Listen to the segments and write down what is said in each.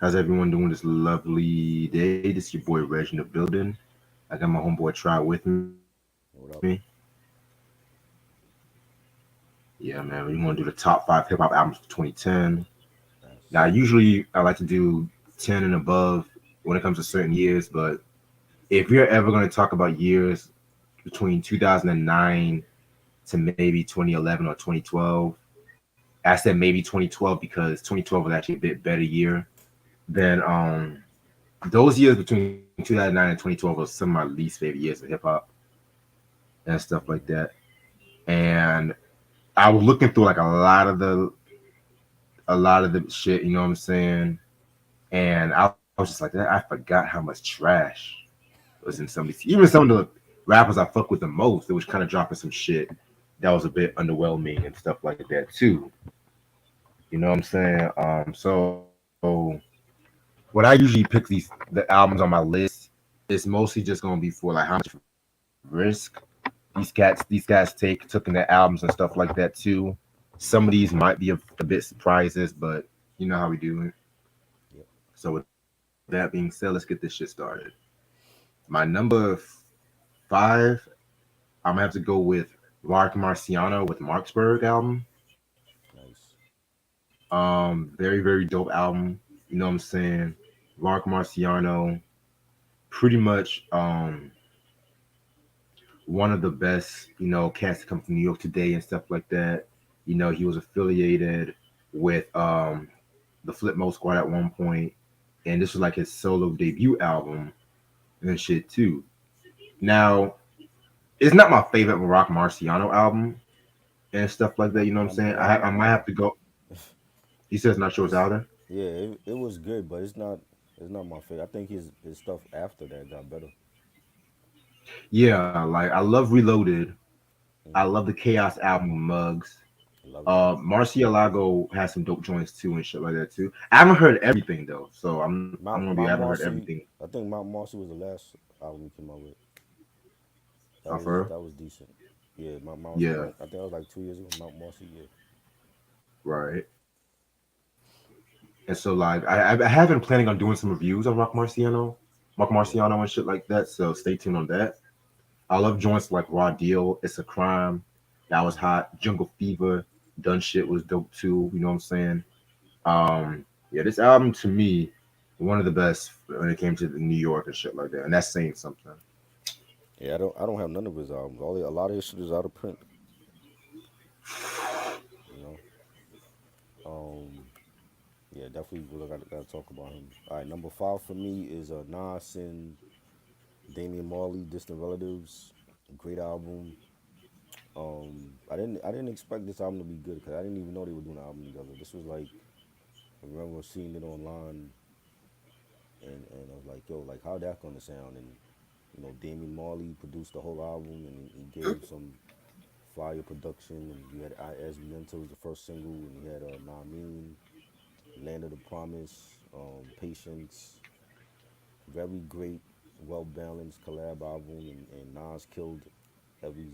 How's everyone doing this lovely day? This is your boy Reg in the building. I got my homeboy Try with me. What up? Yeah, man. We want to do the top five hip hop albums of 2010. Now, Yes. usually I like to do 10 and above when it comes to certain years, but if we're ever going to talk about years between 2009 to maybe 2011 or 2012, I said maybe 2012 because 2012 was actually a bit better year. Then those years between 2009 and 2012 was some of my least favorite years of hip hop and stuff like that. And I was looking through like a lot of the shit, you know what I'm saying? And I was just like, I forgot how much trash was in some of these. Even some of the rappers I fuck with the most, it was kind of dropping some shit that was a bit underwhelming and stuff like that too. You know what I'm saying? So when I usually pick the albums on my list, it's mostly just gonna be for like how much risk these guys took in their albums and stuff like that too. Some of these might be a bit surprises, but you know how we do it. Yep. So with that being said, let's get this shit started. My number 5, I'm gonna have to go with Mark Marciano with Marksburg album. Nice. Very very dope album. You know what I'm saying? Mark Marciano, pretty much one of the best, cats to come from New York today and stuff like that. He was affiliated with the Flip Mode Squad at one point, and this was like his solo debut album and shit too. Now, it's not my favorite Rock Marciano album and stuff like that. You know what I'm saying? I might have to go. He says not sure it's It's out there. yeah. It was good, but it's not. It's not my favorite. I think his stuff after that got better. Yeah, like I love Reloaded. I Hmm. love the Chaos album with Muggs. I love it. Marcialago has some dope joints too and shit like that too. I haven't heard everything though, so I'm gonna be. I Mount haven't heard Marcy. everything. I think Mount Marcy was the last album he came out with. For That was decent. Yeah, Mount Marcy. yeah, I think that was like 2 years ago. Mount Marcy. Yeah. right. And so like I have been planning on doing some reviews on Mark Yeah. Marciano and shit like that. So stay tuned on that. I love joints like Raw Deal, It's a Crime, that was Hmm. hot. Jungle Fever, Done Shit was dope too. You know what I'm saying? Yeah, this album to me, one of the best when it came to the New York and shit like that, and that's saying something. Yeah. I don't have none of his albums. A lot of his shit is out of print. You know. Um. Yeah. Definitely. We gotta talk about him. All right. Number 5 for me is Nas and Damian Marley, Distant Relatives. Great album. I didn't expect this album to be good because I didn't even know they were doing an album together. This was like I remember seeing it online and I was like, yo, like how that gonna sound? And Damian Marley produced the whole album and he gave some fire production and you had As We Enter was the first single and you had Nah Mean, Land of the Promise, Patience, very great, well balanced collab album and Nas killed every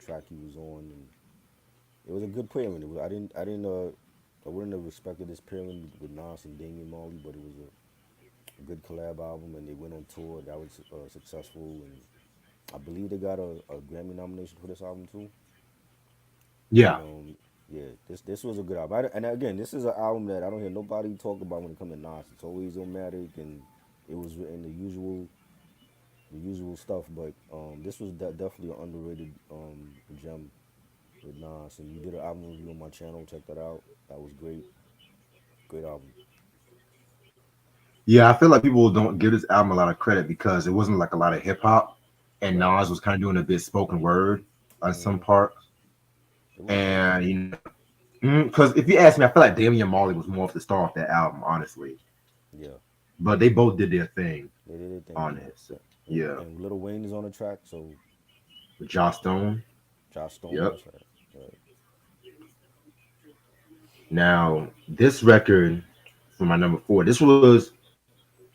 track he was on and it was a good pairing. I wouldn't have expected this pairing with Nas and Damian Marley, but it was a good collab album, and they went on tour. That was successful, and I believe they got a Grammy nomination for this album too. And Yeah, yeah, this was a good album. And again, this is an album that I don't hear nobody talk about when it comes to Nas. It's always Illmatic, and it was in the usual stuff. But this was definitely an underrated gem with Nas, and we did an album review on my channel. Check that out. That was great. Great album. yeah. I feel like people don't give this album a lot of credit because it wasn't like a lot of hip hop, and Right. Nas was kind of doing a bit spoken word on some Hmm. parts. It was good. And because if you ask me, I feel like Damian Marley was more of the star of that album, honestly. Yeah. But they both did their thing They did their thing, on yeah. it. So, yeah, And Lil Wayne is on the track, so with Joss yeah. Stone. Josh Stone, Yep. that's right. Right. Now this record for my number 4. This was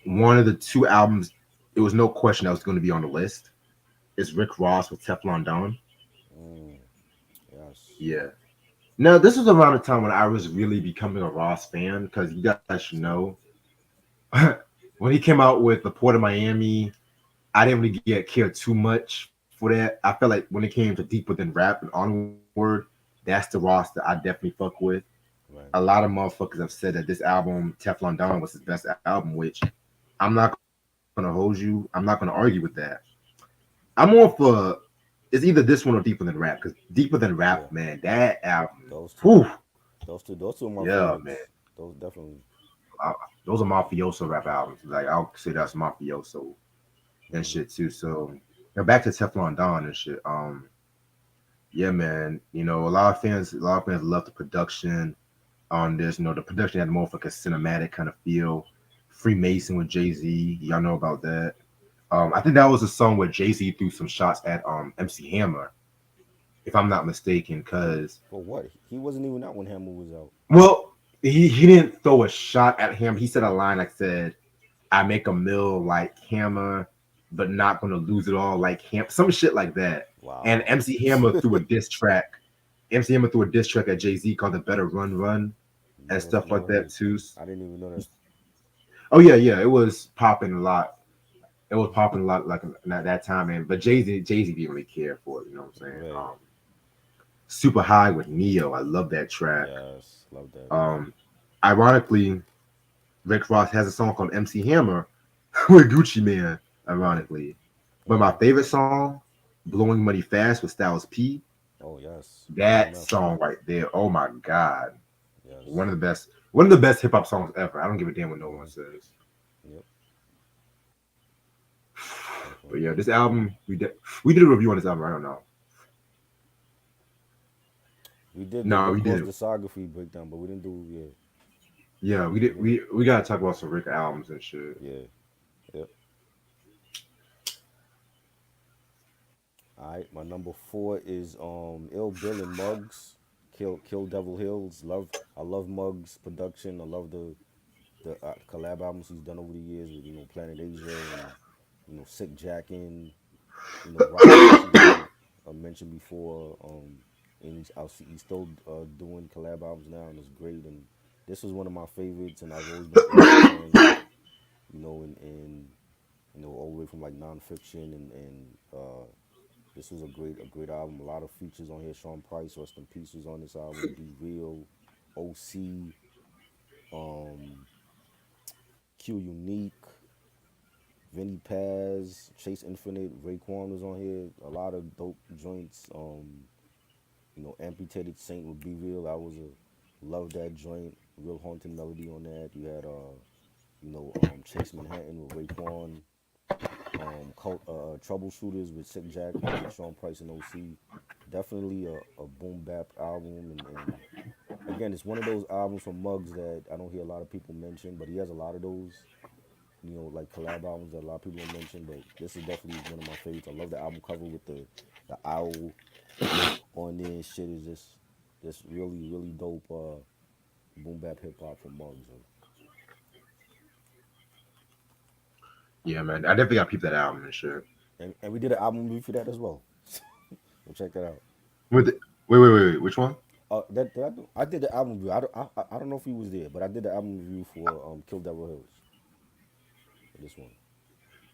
one of the 2 albums. It was no question that was going to be on the list. It's Rick Ross with Teflon Don. Mm, yes. Yeah. No, this was around the time when I was really becoming a Ross fan because you guys should know when he came out with the Port of Miami, I didn't really get cared too much for that. I felt like when it came to Deeper Than Rap and onward, that's the Ross that I definitely fuck with. A Right. lot of motherfuckers have said that this album, Teflon Don, was his best album, which I'm not gonna hold you. I'm not gonna argue with that. I'm more for it's either this one or Deeper Than Rap because Deeper Than Rap, Yeah. man, that album, Those whew, two. Those two are my yeah, man. favorites. Those definitely. Those are mafioso rap albums. Like I'll say that's mafioso and Hmm. shit too. So now back to Teflon Don and shit. Yeah, man. A lot of fans love the production on this. The production had more of like a cinematic kind of feel. Freemason with Jay Z, y'all know about that. I think that was a song where Jay Z threw some shots at MC Hammer, if I'm not mistaken. Cause For what? He wasn't even out when Hammer was out. well, he didn't throw a shot at him. He said a line like said, "I make a mill like Hammer, but not gonna lose it all like Ham." Some shit like that. And Wow. MC Hammer threw a diss track. MC Hammer threw a diss track at Jay Z called "The Better Run Run" and Never, stuff like never that heard. too. I didn't even know that. Oh yeah, yeah, it was popping a lot. It was popping a lot like at that time, and but Jay Z didn't really care for it. You know what I'm saying? Right. Super High with Neo, I love that track. Yes. Love that. Um, Ironically, Rick Ross has a song called MC Hammer with Gucci Man. Right. Ironically, but my Okay. favorite song, "Blowing Money Fast" with Styles P. Oh yes. Fair That enough. song right there, oh my god, Yes. one of the best hip hop songs ever. I don't give a damn what no one Hmm. says. Yep. But yeah, Definitely. this album we did a review on this album. I don't know. We did the No, we Rick Ross didn't. discography breakdown, but we didn't do yeah. Yeah, we We did. didn't. We gotta talk about some Rick albums and shit. Yeah. Yep. All right. My number four is Ill Bill and Muggs. Kill Devil Hills. I love Muggs production. I love the collab albums he's done over the years with Planet Asia and Sick Jackin', Rock Nation that I mentioned before. And he's still doing collab albums now, and it's great. And this was one of my favorites, and I've always been an Illmatic fan. And all the way from like nonfiction and this was a great album. A lot of features on here. Sean Price, rest in peace, was on this album. Be Real, OC, um, Q Unique, Vinny Paz, Chase Infinite, Raekwon was on here. A lot of dope joints. Amputated Saint would Be Real. I was a love that joint. Real haunting melody on that. You had Chase Manhattan with Raekwon. Troubleshooters with Sick Jack and Sean Price and OC. Definitely a boom bap album, and again, it's one of those albums from Muggs that I don't hear a lot of people mention, but he has a lot of those, like collab albums that a lot of people don't mention. But this is definitely one of my favorites. I love the album cover with the owl on there. And shit is just really dope. Boom bap hip hop from Muggs. Yeah, man, I definitely gotta peep that album and shit. And we did an album review for that as well. So check that out. With the, wait, which one? That did I do? I did the album review. I don't know if he was there, but I did the album review for Kill Devil Hills for this one.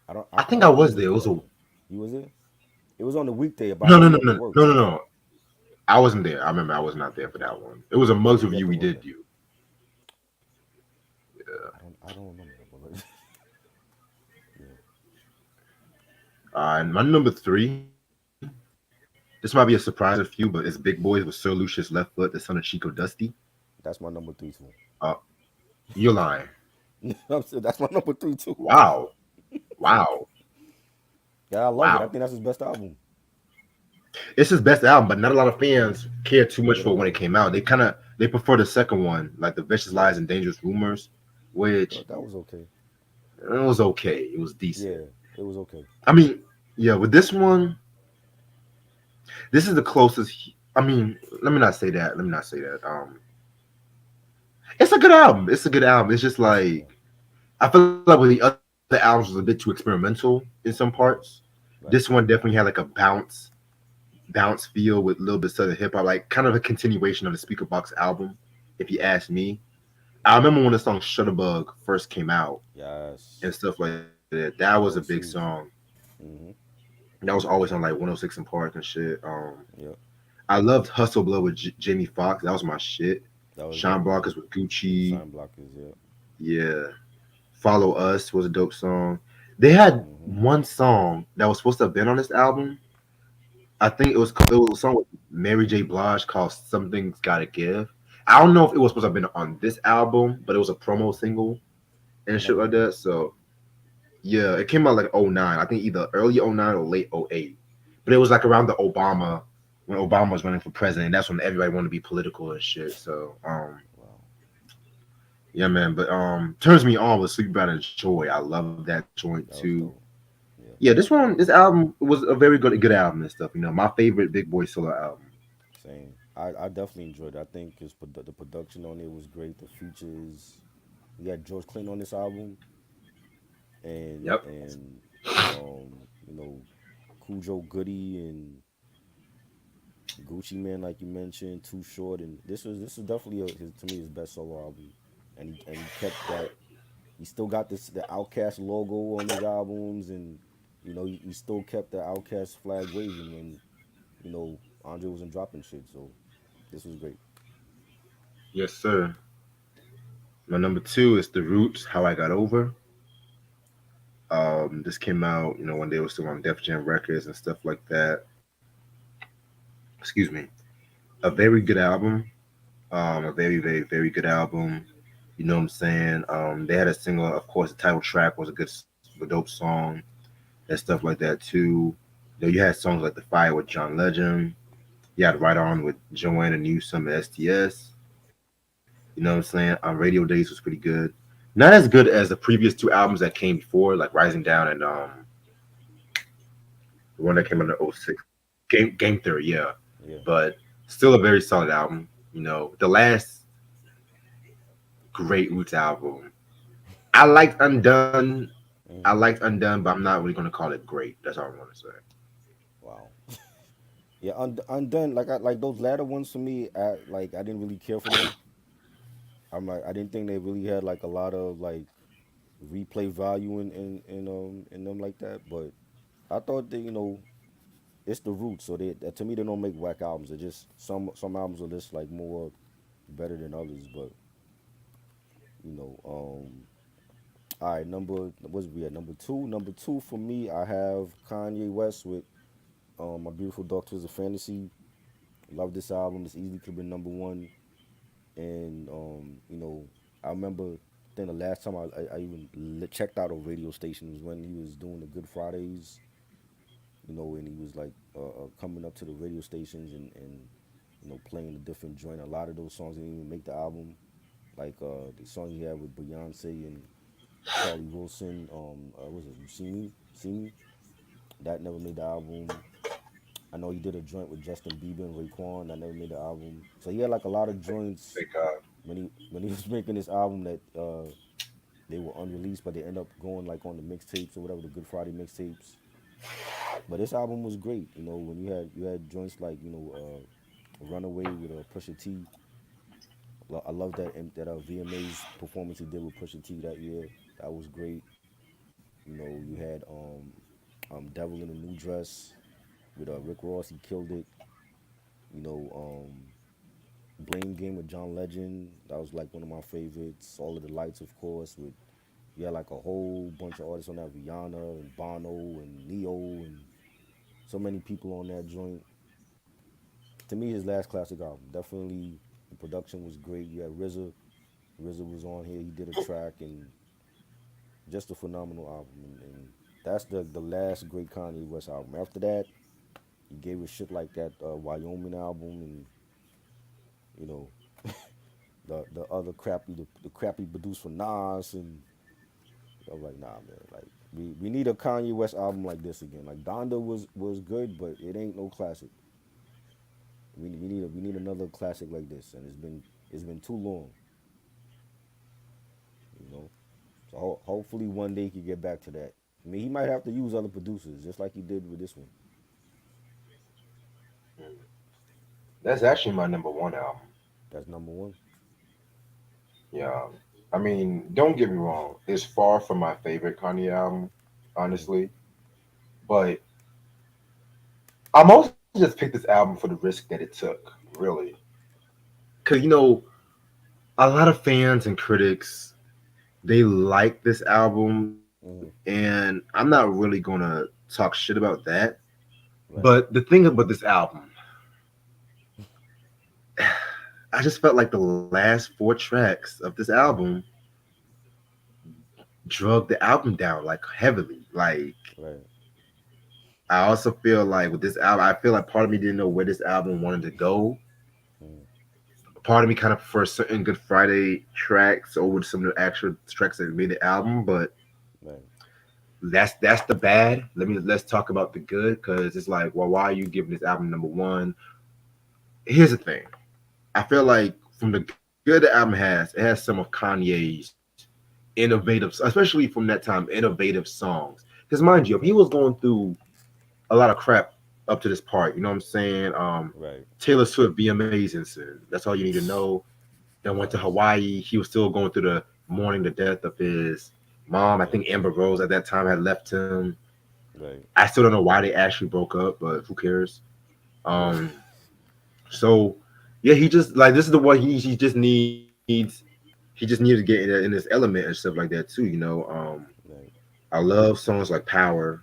I I think I don't think he was was there. It there was that a day. You was there? It was on the weekday, but I no, know no, you no, had to no, work. no, no, no. I wasn't there. I remember I was not there for that one. It was a Yeah, Mugs you had review to we work did that. do. I don't remember that, but yeah, And my number three, this might be a surprise to a few, but it's Big Boys with Sir Lucius Left Foot, the son of Chico Dusty. that's my number three too. Uh, you're lying. That's my number three too. Wow, wow, Yeah, I love it. I wow. think that's his best album. It's his best album, but not a lot of fans cared too much They for it when don't. it came out. They prefer the second one, like the Vicious Yeah, Lies and Dangerous Rumors, I which thought that was okay. it was okay. It was decent. Yeah, it was okay. I mean, yeah, with this one, this is the closest. I mean, let me not say that. Let me not say that. It's a good album. It's a good album. It's just It's like I feel like with the other albums was a bit too experimental in some parts. This right. one definitely had like a bounce bounce feel with a little bit of southern hip hop, like kind of a continuation of the Speaker Box album. If you ask me, I remember when the song Shutterbug first came out and Yes, stuff like that. That was a big that was song. huge. Hmm. That was always on like 106 in Park and shit. Yep, I loved Hustle Blood with Jamie Foxx. That was my shit. that was Sean definitely Blockers with the Gucci. sign blockers. Yep. Yeah. Follow Us was a dope song. They had Hmm. one song that was supposed to have been on this album. I think it was a song with Mary J. Blige called "Something's Gotta Give." I don't know if it was supposed to have been on this album, but it was a promo single I and shit never like heard that. it. So yeah, it came out like '09. I think either early '09 or late '08. But it was like around the Obama when Obama was running for president. That's when everybody wanted to be political and shit. So Wow, yeah, man. But turns me on with "Sleep About and Joy." I love that joint that too. was dope. Yeah, Yeah, this album was a very good album and stuff. You know, my favorite Big Boy solo album. same. I definitely enjoyed it. I think the production on it was great. The features. We had George Clinton on this album, and Yep. and you know, Cujo Goody and Gucci Man, like you mentioned, Too Short, and this was definitely to me his best solo album, and he kept that. He still got the Outcast logo on his albums, and he still kept the Outcast flag waving when Andre wasn't dropping shit. So this was great. Yes, sir. My number two is The Roots, How I Got Over. This came out, when they were still on Def Jam Records and stuff like that. Excuse me. A very good album. A very, very, very good album. You know what I'm saying? They had a single, of course, the title track was a dope song and stuff like that too. You had songs like The Fire with John Legend. You had Right On with Joanna Newsom and STS. You know what I'm saying? Radio Days was pretty good. Not as good as the previous two albums that came before, like Rising Down and the one that came out in '06, Game Theory, yeah. Yeah. But still a very solid album. The last great Roots album. I liked Undone. I Hmm. liked Undone, but I'm not really gonna call it great. That's all I'm gonna say. Wow. Yeah, Undone. Like those latter ones for me. I didn't really care for them. I didn't think they really had like a lot of like replay value in them like that. But I thought that it's the roots. So to me they don't make whack albums. They just some albums are just like more better than others. But you know, all right, what's we at number two? Number two for me, I have Kanye West with My Beautiful Dark Twisted Fantasy. Love this album. This easily could have been number one. And I remember. I think the last time I even checked out a radio station was when he was doing the Good Fridays. And he was like coming up to the radio stations and playing a different joint. A lot of those songs didn't even make the album. Like the song he had with Beyonce and Charlie Wilson. Was it You See Me? See Me? That never made the album. I know he did a joint with Justin Bieber and Raekwon that never made the album. So he had like a lot of joints Thank God. when he was making this album that they were unreleased, but they end up going like on the mixtapes or whatever, the Good Friday mixtapes. But this album was great. When you had joints like Runaway with Pusha T. I love that VMA's performance he did with Pusha T that year. That was great. You had Devil in a New Dress with Rick Ross. He killed it. You know, Blame Game with John Legend. That was like one of my favorites. All of the Lights, of course. With You had like a whole bunch of artists on that. Rihanna and Bono and Neo and so many people on that joint. To me, his last classic album. Definitely, the production was great. You had RZA. RZA was on here. He did a track and just a phenomenal album. And that's the last great Kanye West album. After that, he gave us shit like that Wyoming album and you know the other crappy the crappy produced for Nas and I was like, nah, man. Like we need a Kanye West album like this again. Like Donda was good, but it ain't no classic. We need another classic like this, and it's been too long, you know. So hopefully one day he can get back to that. I mean, he might have to use other producers, just like he did with this one. That's actually my number one album. That's number one. Yeah. I mean, don't get me wrong. It's far from my favorite Kanye album, Mm-hmm. honestly. But I mostly just picked this album for the risk that it took, really. Because, a lot of fans and critics, they like this album. Mm-hmm. And I'm not really going to talk shit about that. But Right. the thing about this album, I just felt like the last four tracks of this album drug the album down like heavily. Like Right. I also feel like with this album, I feel like part of me didn't know where this album wanted to go. Mm-hmm. Part of me kind of prefers certain Good Friday tracks over some of the actual tracks that made the album, but Right. that's the bad. Let's talk about the good because it's like, well, why are you giving this album number one? Here's the thing. I feel like from the good the album has, it has some of Kanye's innovative, especially from that time, innovative songs. Because mind you, he was Right. going through a lot of crap up to this part. You know what I'm saying? Right. Taylor Swift VMAs incident. That's all you need to know. Then went to Facts. Hawaii. He was still going through the mourning the death of his mom. I Right. think Amber Rose at that time had left him. Right. I still don't know why they actually broke up, but who cares? Right. Um, so yeah, he just like this is the one he just needed to get in this element and stuff like that too. Right. I love songs like Power.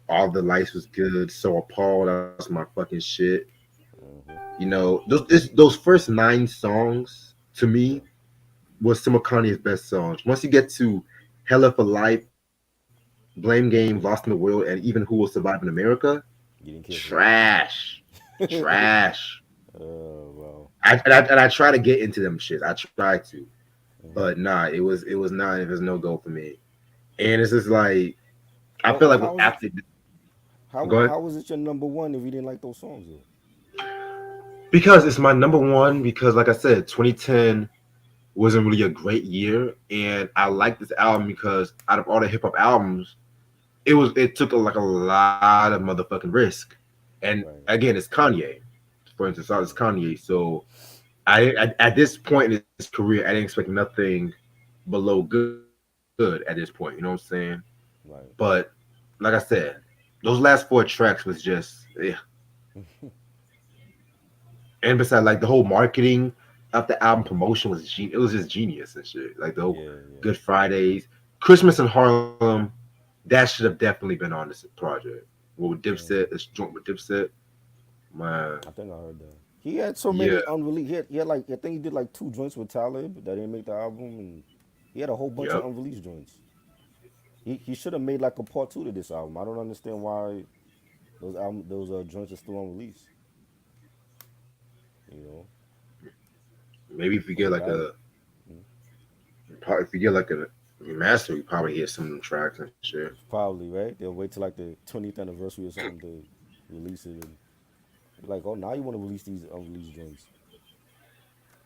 All the Lights was good. So Appalled, that was my fucking shit. Mm-hmm. Those first nine songs to me Yeah. was some of Kanye's best songs. Once you get to Hella for Life, Blame Game, Lost in the World, and even Who Will Survive in America, You didn't care for that. trash, trash. Well. And I try to get into them shit. I try to, Mm-hmm. but nah, it was no go for me. And it's just like I Well, feel well, like how was it? after How go ahead. how was it your number one if you didn't like those songs though? Because it's my number one. Because like I said, 2010 wasn't really a great year, and I Mm-hmm. like this album because out of all the hip hop albums, it took like a lot of motherfucking risk. And Right. again, it's Kanye. For instance, it's Right. Kanye. So at this point in his career, I didn't expect nothing below good at this point. You know what I'm saying? But Right. like I said, those last four tracks was just and besides like the whole marketing of the album promotion was it was just genius and shit. Like the whole Yeah. Yeah. Good Fridays, Christmas in Harlem, that should have definitely been on this project. What with Dipset, Mm-hmm. this joint with Dipset, man, I think I heard that. He had so yeah, many unreleased. He had like I think he did like two joints with Talib that didn't make the album, and he had a whole bunch of yep, unreleased joints. He should have made like a part two to this album. I don't understand why those joints are still unreleased. You know, maybe if you get but like that if you get like a remaster, you probably hear some of them tracks and shit. probably right. They'll wait till like the 20th anniversary or something to release it, and be like, oh, now you want to release these unreleased joints.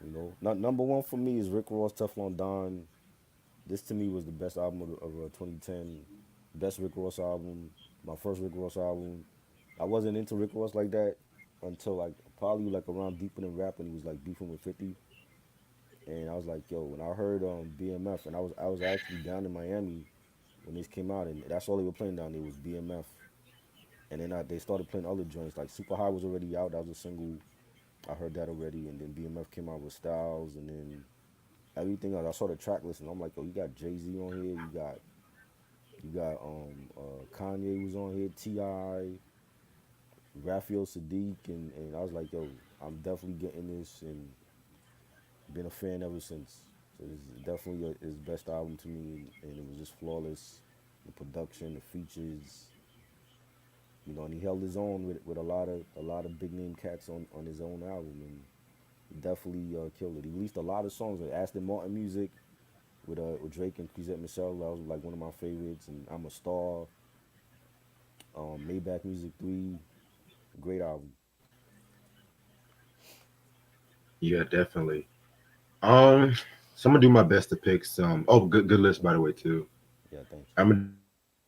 You know, not number one for me is Rick Ross Teflon Don. This to me was the best album of 2010. Best Rick Ross album. My first Rick Ross album. I wasn't into Rick Ross like that until like probably like around Deeper Than Rap when he was like beefing with 50. And I was like, yo, when I heard BMF, and I was actually down in Miami when this came out, and that's all they were playing down there was BMF. And then they started playing other joints like Super High was already out. That was a single. I heard that already, and then BMF came out with Styles, and then everything else. I saw the track list, and I'm like, oh, you got Jay Z on here. You got Kanye was on here. Ti, Raphael Sadiq, and I was like, yo, I'm definitely getting this, and been a fan ever since. So this is definitely his best album to me, and it was just flawless. The production, the features, and he held his own with a lot of big name cats on his own album, and he definitely killed it. He released a lot of songs like Aston Martin music with Drake and Chrisette Michelle. That was like one of my favorites, and I'm a Star, Maybach Music 3, great album. Yeah, definitely. Um, so I'm gonna do my best to pick some. Oh, good list by the way too. Yeah, thanks. I'm gonna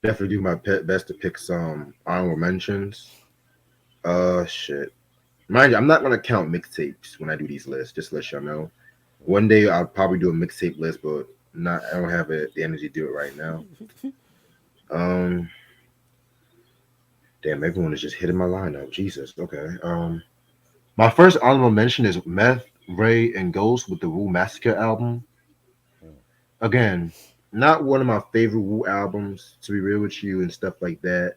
definitely do my best to pick some honorable mentions. Shit. Mind you, I'm not gonna count mixtapes when I do these lists. Just to let y'all know. Right. One day I'll probably do a mixtape list, but not. I don't have the energy to do it right now. Um, damn, everyone is just hitting my lineup. Jesus. Okay. My first honorable mention is Meth, Ray, and Ghost with the Wu Massacre album. Mm. Again, not one of my favorite Wu albums, to be real with you, and stuff like that.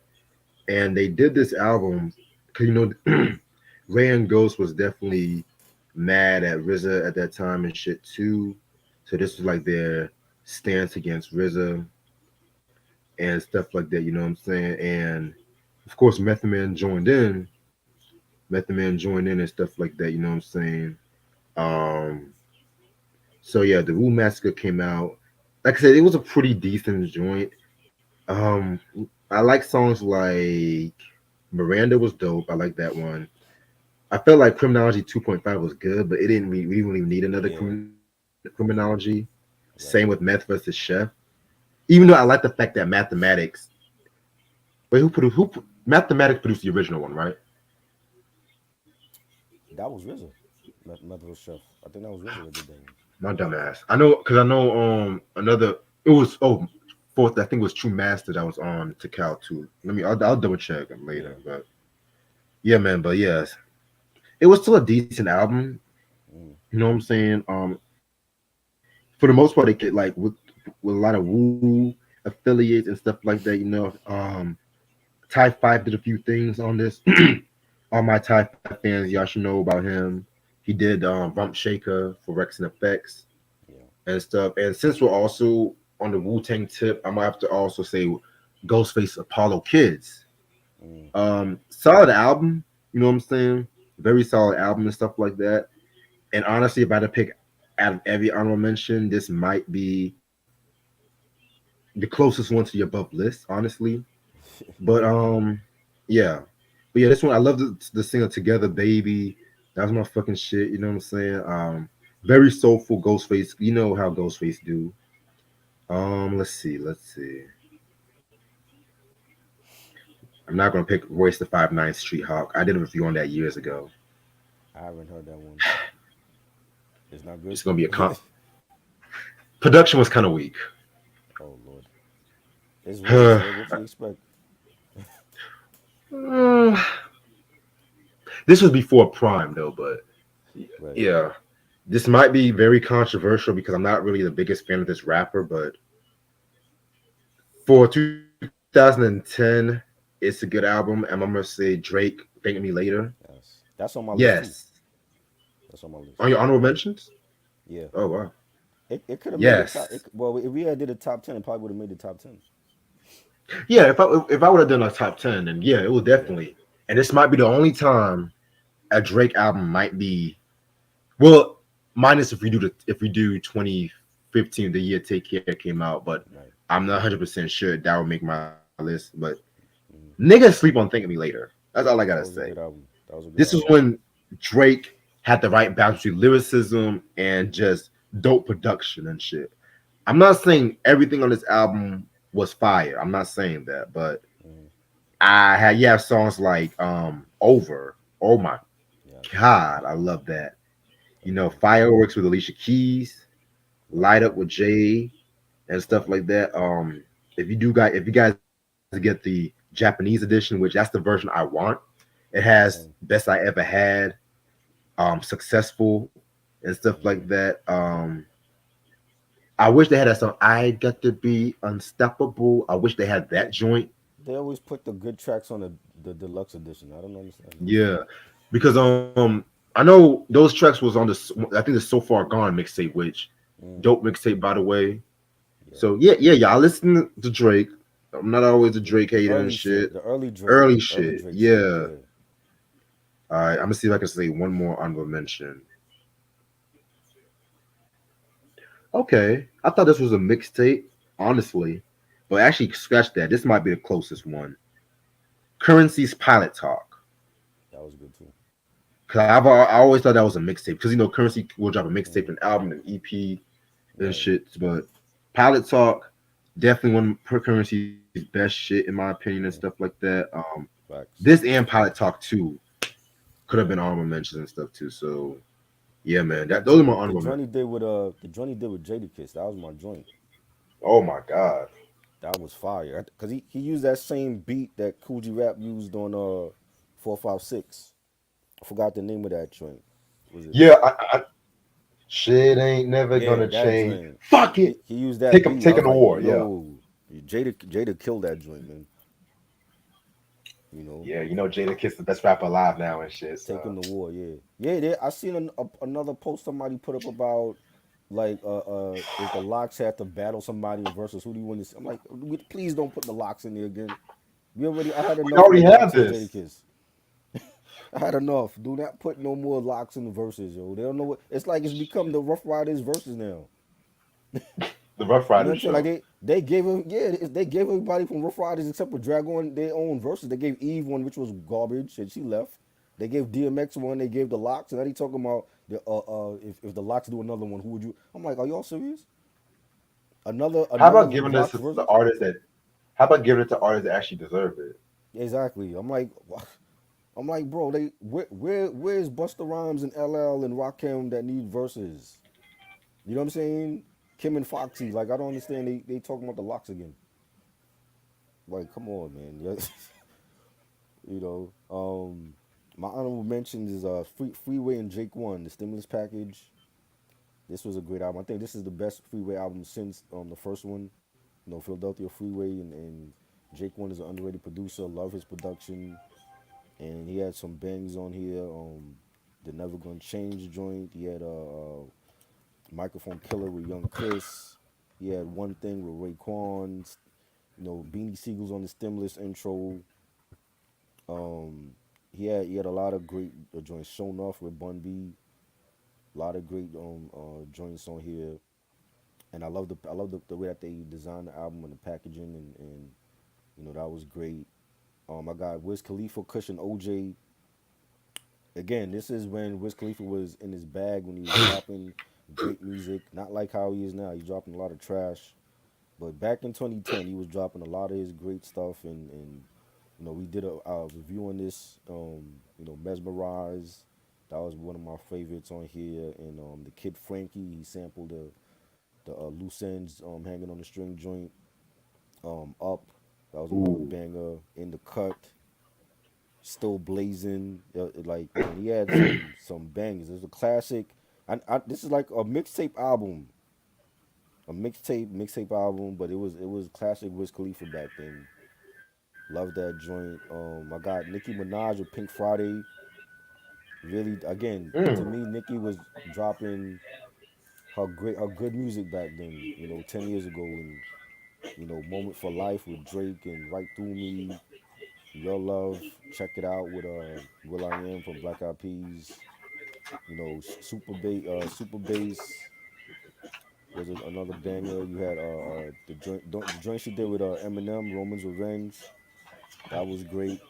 And they did this album because Ray and Ghost was definitely mad at RZA at that time and shit too. So this was like their stance against RZA and stuff like that. You know what I'm saying? And of course, Method Man joined in. Method Man joined in and stuff like that. You know what I'm saying? Um, so yeah, the Wu Massacre came out. Like I said, it was a pretty decent joint. Um, I like songs like Miranda was dope. I like that one. I felt like Criminology 2.5 was good, but it didn't. We didn't even need another Yeah. Criminology. Same Right. with Meth versus Chef. Even though I like the fact that Mathematics. Wait, Mathematics produced the original one, right? That was RZA. Methodist Chef. I think that was RZA that did that one. My dumb ass. I know because I know another. It was fourth. I think it was True Master that was on to Cal too. I'll double check them Yeah. later, but yeah, man. But yes, it was still a decent album. Mm. You know what I'm saying? For the most part, they get like with a lot of Woo affiliates and stuff like that. Ty Five did a few things on this. All my Ty Five fans, y'all should know about him. He did Rump Shaker for Rex and Effects Yeah. and stuff. And since we're also on the Wu Tang tip, I'm gonna have to also say Ghostface Apollo Kids. Mm. Solid album, you know what I'm saying? Very solid album and stuff like that. And honestly, if I had to pick out of every honorable mention, this might be the closest one to your above list, honestly. But yeah. But yeah, this one I love the singer Together Baby. That was my fucking shit, you know what I'm saying? Very soulful Ghostface. You know how Ghostface do. Let's see. I'm not gonna pick Royce the 5'9" Street Hawk. I did a review on that years ago. I haven't heard that one. It's not good. It's gonna be a production was kind of weak. Oh Lord. It's Royce. What you expect? Uh, this was before Prime though, but Right. yeah, this might be very controversial because I'm not really the biggest fan of this rapper, but for 2010, it's a good album. And I'm gonna say Drake, Thank Me Later. Yes. That's on my list too. Yes. That's on my list. On your honorable mentions? Yeah. Oh wow. It could have made the top. Yes. Well, if we had did a top 10, it probably would have made the top 10. Yeah, if I would have done a top 10, then yeah, it would Yeah. definitely. And this might be the only time a Drake album might be well, minus if we do 2015, the year Take Care came out, but Right. I'm not 100% sure that would make my list. But Mm. niggas sleep on Think of Me Later. That's all I gotta That was a say. good album. That was a good This is album. when Drake had the right balance between lyricism and just dope production and shit. I'm not saying everything on this album was fire. I'm not saying that, but Mm. I had you have songs like Over. Oh my Yes. god, I love that. That was good. Fireworks with Alicia Keys, Right. Light Up with Jay, and stuff Right. like that. If you guys get the Japanese edition, which that's the version I want, it has Same. Best I Ever Had, Successful, and stuff like Mm. that. I wish they had that song. I got to be unstoppable. I wish they had that They joint. they always put the good tracks on the deluxe edition. I don't understand that. Yeah, because I know those tracks was on the I think the So Far Gone mixtape, which Mm. dope mixtape by the way. Yeah. So yeah. I listen to Drake. I'm not always a Drake The hater and early shit. shit, the early Drake, Early early shit, Drake shit. yeah. Yeah. All right, I'm gonna see if I can say one more honorable mention. Okay, I thought this was a mixtape, honestly, but actually scratch that. This might be the closest one. Currency's Pilot Talk. That was good too. Cause I always thought that was a mixtape because Currency will drop a mixtape, Mm. an album, an EP, and Right. shit. But Pilot Talk definitely one of Currency's best shit in my opinion and stuff Mm. like that. Facts. This and Pilot Talk 2 could have been honorable mentions and stuff too. So yeah, man, that those are my The honorable joint mentions. he did with Jadakiss, that was my joint. Oh my god. That was fire. Cause he used that same beat that Coogee Rap used on 456. I forgot the name of that joint. Was it? Yeah, shit ain't never Yeah, gonna that change. joint. Fuck it. He used that beat. I Taking was the like, war. Yeah. yo, Jada killed that joint, man. You know, Yeah, you know Jada Kiss the best rapper alive now and shit. taking So the war. Yeah, yeah. I seen another post somebody put up about like if the locks had to battle somebody in versus who do you want to see? I'm like, please don't put the locks in there again. I had we enough of the already have locks and this. Jadakiss. I had enough. Do not put no more locks in the verses, yo. They don't know what it's like. It's become the Rough Riders verses now. The Rough You know what Riders I'm saying? Like show. they gave him they gave everybody from Rough Riders except for Dragon their own verses. They gave Eve one which was garbage and she left. They gave DMX one. They gave the Locks and now he talking about the if the Locks do another one, who would you? I'm like, are y'all serious? How Another about giving this Locks to the verses? artists that? How about giving it to artists that actually deserve it? Exactly. I'm like, bro, where's Busta Rhymes and LL and Rakim that need verses? You know what I'm saying? Kim and Foxy, like I don't understand. They talking about the Locks again. Like, come on, man. You know, my honorable mentions is Freeway and Jake One, the stimulus package. This was a great album. I think this is the best Freeway album since the first one. You know, Philadelphia Freeway and Jake One is an underrated producer. Love his production, and he had some bangs on here. The Never Gonna Change joint. He had Microphone Killer with Young Chris. He had One Thing with Raekwon. You know, Beanie Siegel's on the stimulus intro. Um, he had a lot of great joints. Shown Off with Bun B. A lot of great joints on here, and I love the way that they designed the album and the packaging, and you know that was great. I got Wiz Khalifa, Cushion, OJ. Again, this is when Wiz Khalifa was in his bag when he was dropping great music. Not like how he is now. He's dropping a lot of trash. But back in 2010, he was dropping a lot of his great stuff, and you know we did a review on this. You know, Mesmerize, that was one of my favorites on here, and the Kid Frankie, he sampled the loose ends hanging on the string joint. Up, that was another Ooh. banger. In the Cut, Still Blazing, like man, he had some bangers. It's a classic. This is like a mixtape album, but it was classic Wiz Khalifa back then. Love that joint. I got Nicki Minaj with Pink Friday. Really, again, to Mm. me, Nicki was dropping her good music back then. You know, 10 years ago, and you know, Moment for Life with Drake and Right Through Me. Your Love, Check It Out with Will I Am from Black Eyed Peas. You know, Super Bass was another banger. You had the joint she did with Eminem, Roman's Revenge. That was great.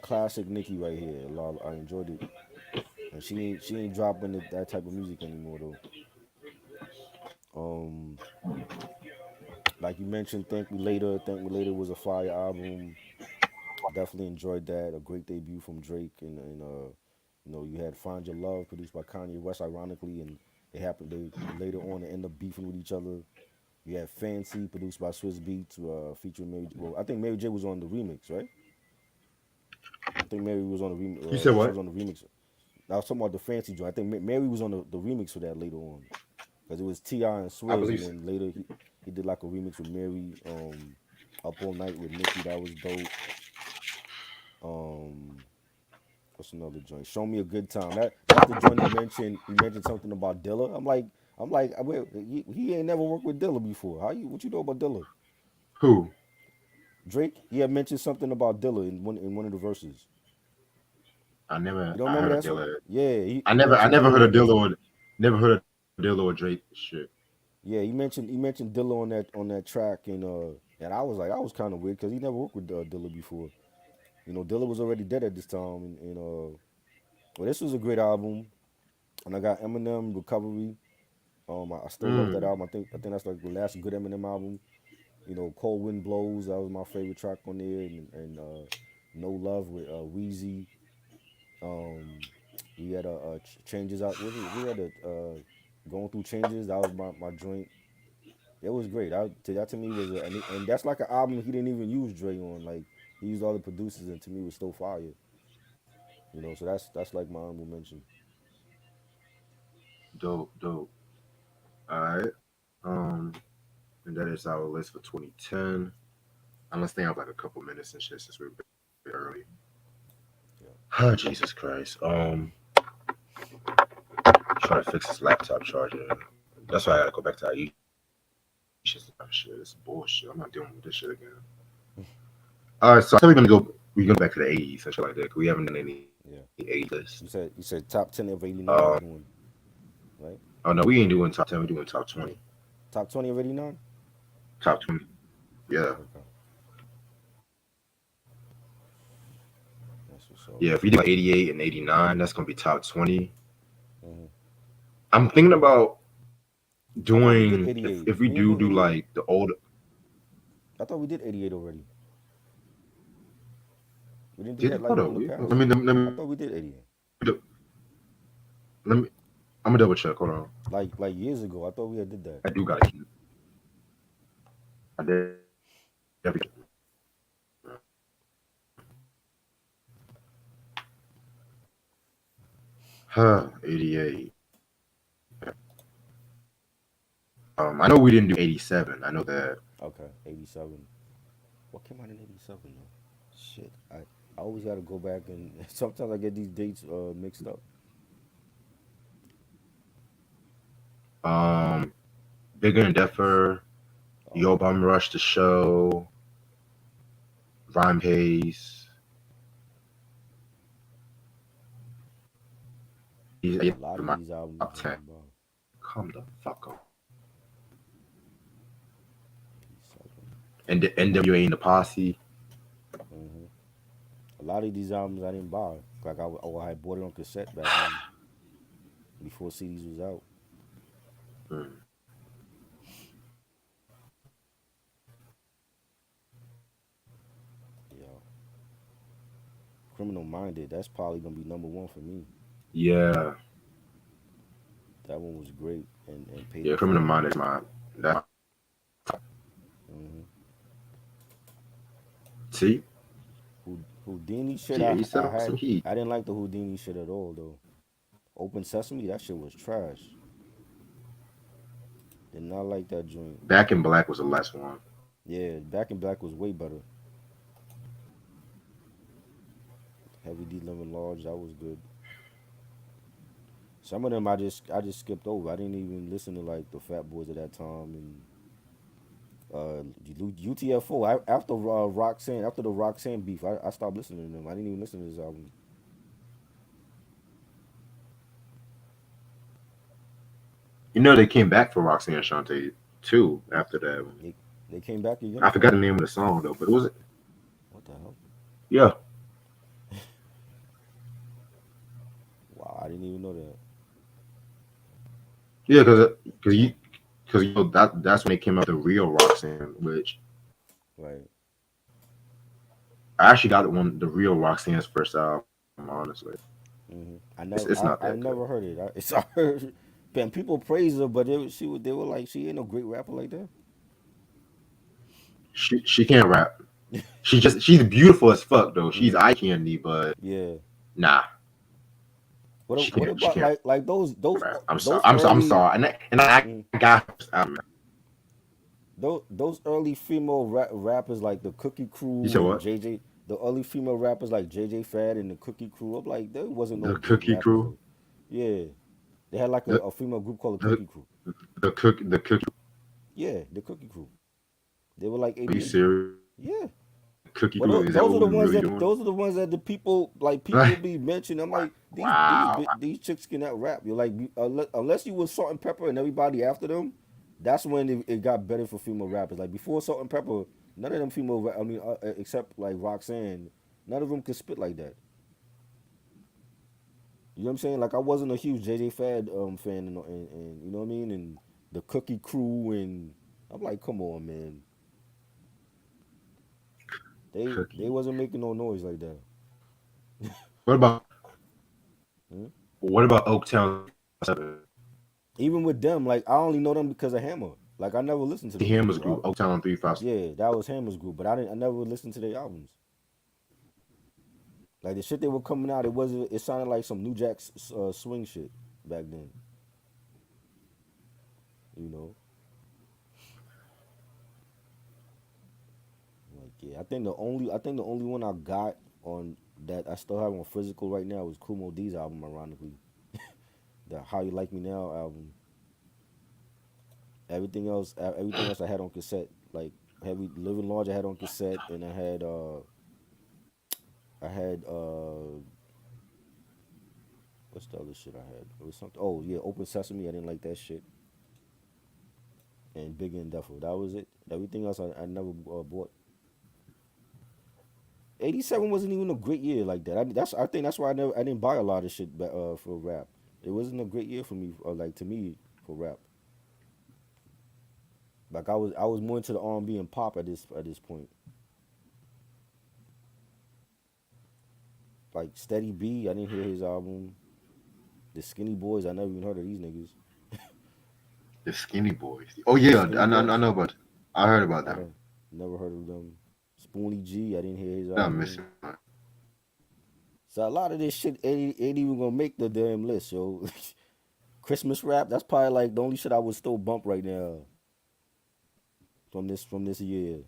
Classic Nicki right here. I enjoyed it, and she ain't dropping that type of music anymore though. Um, like you mentioned, Thank Me Later. Thank Me Later was a fire album. Definitely enjoyed that. A great debut from Drake, and you know you had Find Your Love produced by Kanye West, ironically, and they later on they end up beefing with each other. You had Fancy produced by Swiss Beats, featuring Mary. Well, I think Mary J was on the remix, right? I think Mary was on the remix. You said She what? was on the remix. I was talking about the Fancy joint. I think Mary was on the remix for that later on, because it was Ti and I Swizz, and believe so. then later he did like a remix with Mary. Up All Night with Nicki, that was dope. Um, what's another joint? Show Me a Good Time. That's the joint he mentioned. He mentioned something about Dilla. I'm like, he ain't never worked with Dilla before. What you know about Dilla? Who? Drake? He had mentioned something about Dilla in one of the verses. You don't I remember heard that of song? Dilla. Yeah, he I mentioned never Dilla heard of on that Dilla joint. or never heard of Dilla or Drake shit. Yeah, he mentioned Dilla on that track, and I was kind of weird because he never worked with Dilla before. You know, Dilla was already dead at this time, and well, this was a great album. And I got Eminem Recovery. I still love that Mm. album. I think that's like the last good Eminem album. You know, Cold Wind Blows, that was my favorite track on there, and No Love with Wheezy. Um, we had changes out. Was it? We had a going through changes. That was my joint. It was great. That to me was and that's like an album he didn't even use Dre on. Like he used all the producers, and to me it was still fire. You know, so that's like my honorable mention. Dope, dope. All right. And that is our list for 2010. I'm gonna stay up like a couple minutes and shit since we're a bit early. Yeah. Oh, Jesus Christ. Trying to fix this laptop charger. That's why I gotta go back to Aisha's shit. It's bullshit. I'm not dealing with this shit again. All right, so I said we're gonna go back to the 80s and shit like that. 'Cause we haven't done any 80s Yeah. list. You said top 10 of Um, 89 we doing, right? oh no, we ain't doing top 10. We're doing top 20. Top 20 of 89? Top 20. Yeah, Okay. That's what's up. yeah. If we do like 88 and 89, that's gonna be top 20. Hmm. I'm thinking about I thought we did doing 88. if we We didn't do do 88. like the old. I thought we did 88 already. We didn't do Did that it? like Hold in on. the Let past. me let I me thought we did 88. let me. I'm gonna double check. Hold on. Like years ago. I thought we had did I that. do gotta keep. I definitely. Huh. 88. I know we didn't do 87. I know that. Okay, 87. What came out in 87 though? Shit. I always got to go back and sometimes I get these dates mixed up. Um, Bigger and Deffer, Oh, Yo Bum Rush the Show, Rhyme Pace. These a are lot of my these albums top I 10. didn't buy. Come the fuck up. 87. And the NWA and the Posse. Hmm. A lot of these albums I didn't buy. Like I had bought it on cassette back then before CDs was out. Hmm. Yeah. Criminal Minded. That's probably gonna be number one for me. Yeah, That one was great and paid yeah. it Criminal forward. Mind is my that. Hmm. See, Houdini shit. yeah, he set I up some had. heat. I didn't like the Houdini shit at all though. Open Sesame. That shit was trash. Did not like that joint. Back in Black was the last one. Yeah, Back in Black was way better. Heavy D Lemon Large. That was good. Some of them I just skipped over. I didn't even listen to like the Fat Boys at that time and UTFO. After Roxanne, after the Roxanne beef, I stopped listening to them. I didn't even listen to this album. You know they came back for Roxanne and Shante too after that. They they came back again I for forgot it. the name of the song though, but it was What the hell? yeah, Wow, I didn't even know that. yeah, because you know that's when they came out the real Roxanne, which Right. I actually got the real Roxanne's first album. Honestly, I it's never not that I good. never heard it. I heard, man, people praise her, but they were like she ain't no great rapper like that. She can't rap. She's beautiful as fuck though. She's Hmm. eye candy, but Yeah. nah, What she about can't like rap. I'm sorry. those I'm early sorry. And I mm, got her first album. those early female rappers like the Cookie You Crew said and what? JJ, the early female rappers like JJ Fad and the Cookie Crew. I'm like there wasn't no The great Cookie rappers Crew. though. Yeah, they had like The a female group called the the Cookie Crew. the Cookie. Yeah, the Cookie Crew. They were like Are you ABCs. serious? Yeah. Cookie Well, Crew. Is that what we really doing? those are the ones that the people like people be mentioning. I'm like Wow. these chicks cannot rap. You're like unless you was Salt and Pepper and everybody after them, that's when it got better for female rappers. Like before Salt and Pepper, none of them I mean, except like Roxanne, none of them could spit like that. You know what I'm saying? Like I wasn't a huge JJ Fad fan, and you know what I mean, and the Cookie Crew, and I'm like, come on, man, they Cookie. wasn't making no noise like that. What about? Hmm? What about Oaktown 357? Even with them, like I only know them because of Hammer. Like I never listened to The those Hammers niggas. group, Oaktown 357. Yeah, that was Hammer's group, but I never listened to their albums. Like the shit they were coming out, it wasn't. It sounded like some New Jack swing shit back then. You know, like yeah. I think the only one I got on that I still have on physical right now is Kumo D's album. Ironically, the How You Like Me Now album. Everything else I had on cassette. Like Heavy Living Large, I had on cassette, and I had what's the other shit I had? It was something. Oh yeah, Open Sesame. I didn't like that shit. And Big and Duffel. That was it. Everything else I never bought. 87 wasn't even a great year like that. I think that's why I didn't buy a lot of shit for rap. It wasn't a great year for me, like to me, for rap. Like I was more into the R&B and pop at this point. Like Steady B, I didn't hear his album. The Skinny Boys, I never even heard of these niggas. The Skinny Boys. Oh The yeah, Skinny I Boys, know about. I heard about I them. don't never heard of them. Spoonie G, I didn't hear his I'm album. missing one. So a lot of this shit ain't even gonna make the damn list, yo. Christmas rap, that's probably like the only shit I would still bump right now from this year.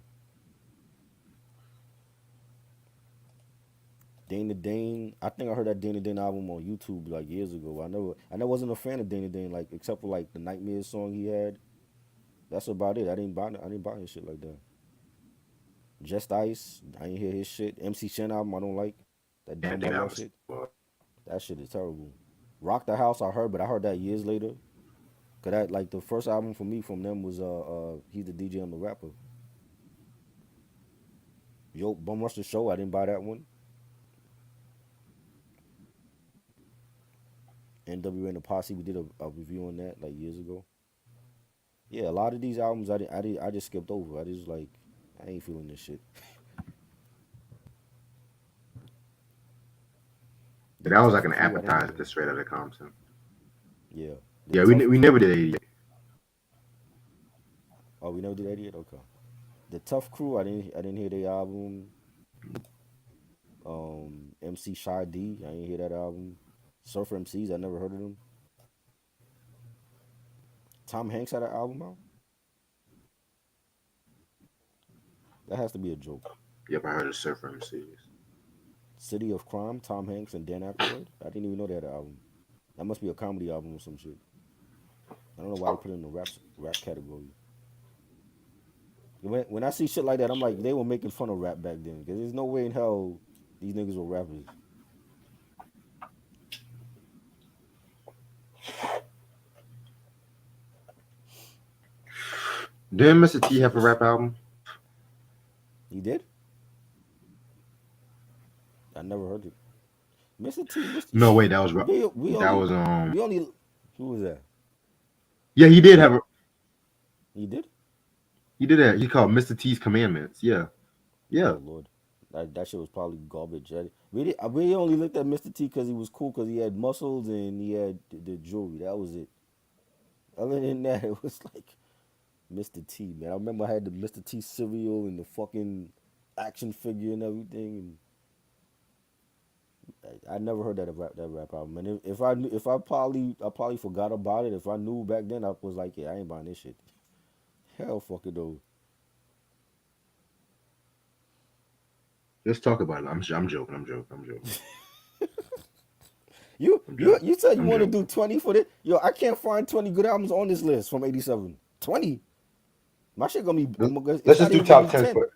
Dana Dane, I think I heard that Dana Dane album on YouTube like years ago. I never wasn't a fan of Dana Dane like except for like the Nightmare song he had. That's about it. I didn't buy his shit like that. Just Ice, I didn't hear his shit. MC Shen album, I don't like. That And Down by then I Law was shit. That shit is terrible. Rock the House, I heard, but I heard that years later. Cause that like the first album for me from them was he's the DJ on the rapper. Yo, Bum Rush the Show, I didn't buy that one. NWA and the Posse, we did a review on that like years ago. Yeah, a lot of these albums I just skipped over. I just like I ain't feeling this shit. The that was like Tough an Crew, I didn't appetizer hear. to straight out of Compton. Yeah, the Yeah, Tough we Crew. never did 88. Oh, we never did that yet. Okay. The Tough Crew, I didn't hear their album. MC Shy D, I didn't hear that album. Surfer MCs, I never heard of them. Tom Hanks had an album out. That has to be a joke. Yep, I heard of Surfer MCs. City of Crime, Tom Hanks and Dan Aykroyd. I didn't even know they had an album. That must be a comedy album or some shit. I don't know why they put it in the rap category. When I see shit like that, I'm like, they were making fun of rap back then. Because there's no way in hell these niggas were rappers. Didn't Mr. This T shit, have a this rap album? he did. I never heard it. Mr. T, Mr. No, wait, that was that was We only, who was that? yeah, he did have a He did. he did that. He called Mr. T's Commandments. Yeah, Oh yeah. Lord, that shit was probably garbage. We only looked at Mr. T because he was cool because he had muscles and he had the jewelry. That was it. Other than that, it was like Mr. T, man. I remember I had the Mr. T cereal and the fucking action figure and everything. And I never heard that rap album. And if I knew, if I probably forgot about it. If I knew back then, I was like, yeah, I ain't buying this shit. Hell, fuck it though. Let's talk about it. I'm joking. I'm joking. I'm joking. I'm joking. You said you I'm want to joking. do 20 for this? Yo, I can't find 20 good albums on this list from 87. 20. My shit gonna be. It's Let's not just do even gonna top be ten 10. for.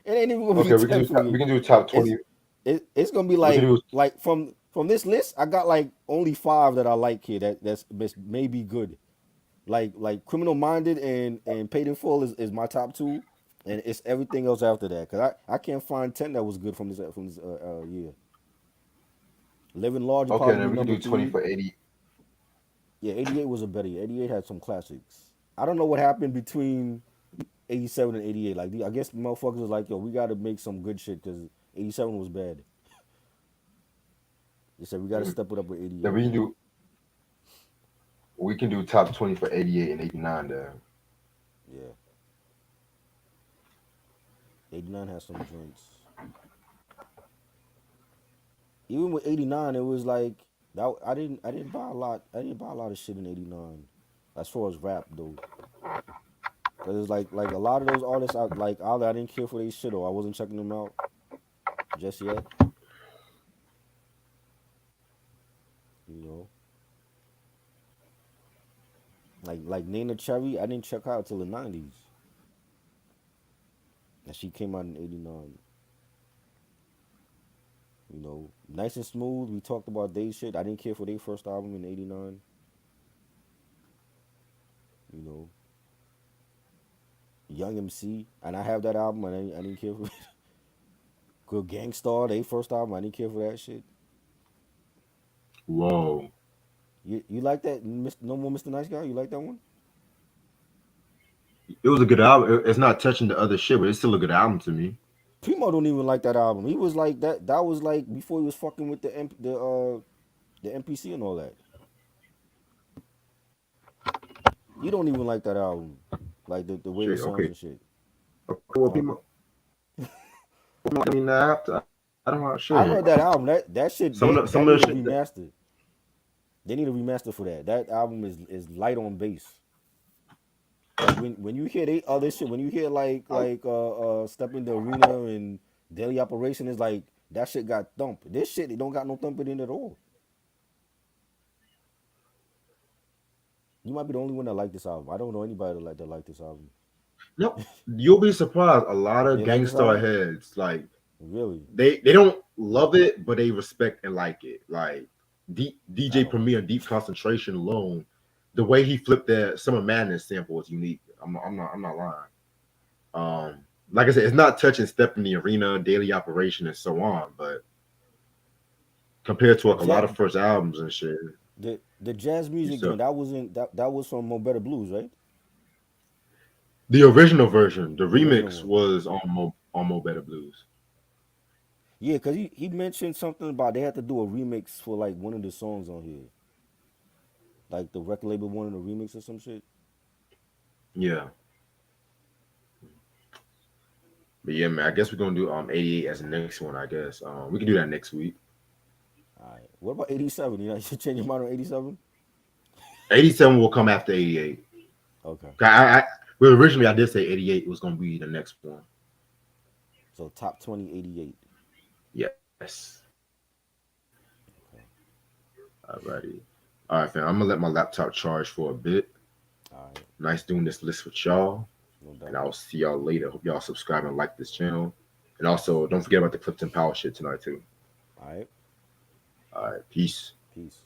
It ain't even gonna be Okay, 10 for we me. can do top It's 20. it's gonna be We can do like from this list. I got like only 5 that I like here. That's maybe good. Like Criminal Minded and Paid in Full is my top 2, and it's everything else after that. Cause I can't find 10 that was good from this year. Living Large would okay. probably Then be we can number do 20 3. for 80. Yeah, 88 was a better year. 88 had some classics. I don't know what happened between 87 and 88. Like, I guess the motherfuckers was like, yo, we got to make some good shit because 87 was bad. They said we got to step it up with Then 88. we can do top 20 for 88 and 89 there. Yeah, 89 has some joints. Even with 89, it was like that. I didn't buy a lot. I didn't buy a lot of shit in 89. As far as rap though, because it's like a lot of those artists, like either I didn't care for their shit or I wasn't checking them out just yet. You know, like Nina Cherry, I didn't check her out till the 90s, and she came out in 89. You know, Nice and Smooth. We talked about they shit. I didn't care for their first album in '89. You know, Young MC, and I have that album, and I didn't care for it. Good Gangstar, they first album, I didn't care for that shit. Whoa. You like that? No More Mr. Nice Guy? You like that one? It was a good album. It's not touching the other shit, but it's still a good album to me. Primo don't even like that album. He was like that. That was like before he was fucking with the MPC and all that. He don't even like that album, like the way the Shit, songs okay. and shit. Okay, well, Huh? people I mean, I don't know I shit. heard that album. That shit Some that of the need a shit that, remaster. They need a remaster for that. That album is light on bass. Like when you hear they other shit, when you hear Step in the Arena and Daily Operation, is like that shit got thump. This shit they don't got no thumping in it at all. You might be the only one that like this album. I don't know anybody that like this album. no, you'll be surprised. A lot of They like this Gangstar album? heads, like Really? they don't love it, but they respect and like it. Like DJ Oh, Premier and Deep Concentration alone, the way he flipped that Summer Madness sample is unique. I'm not lying. Like I said, it's not touching Step in the Arena, Daily Operation, and so on, but compared to like a lot Jet of first albums and shit, the jazz music so joint that was from Mo Better Blues, right? the original version, the The original remix one. was on Mo Better Blues. Yeah, cause he mentioned something about they had to do a remix for like one of the songs on here. Like the record label wanted a remix or some shit. Yeah, but yeah, man. I guess we're gonna do 88 as the next one. I guess we can do that next week. All right. What about 87? You know, you change your mind on 87? 87 will come after 88. Okay. Well, originally I did say 88 was gonna be the next one. So top 20, 88. Yes. Okay. Alrighty. All right, fam. I'm gonna let my laptop charge for a bit. All right. Nice doing this list with y'all, No and doubt. I'll see y'all later. Hope y'all subscribe and like this channel, and also don't forget about the Clifton Power shit tonight too. All right. All right, peace. Peace.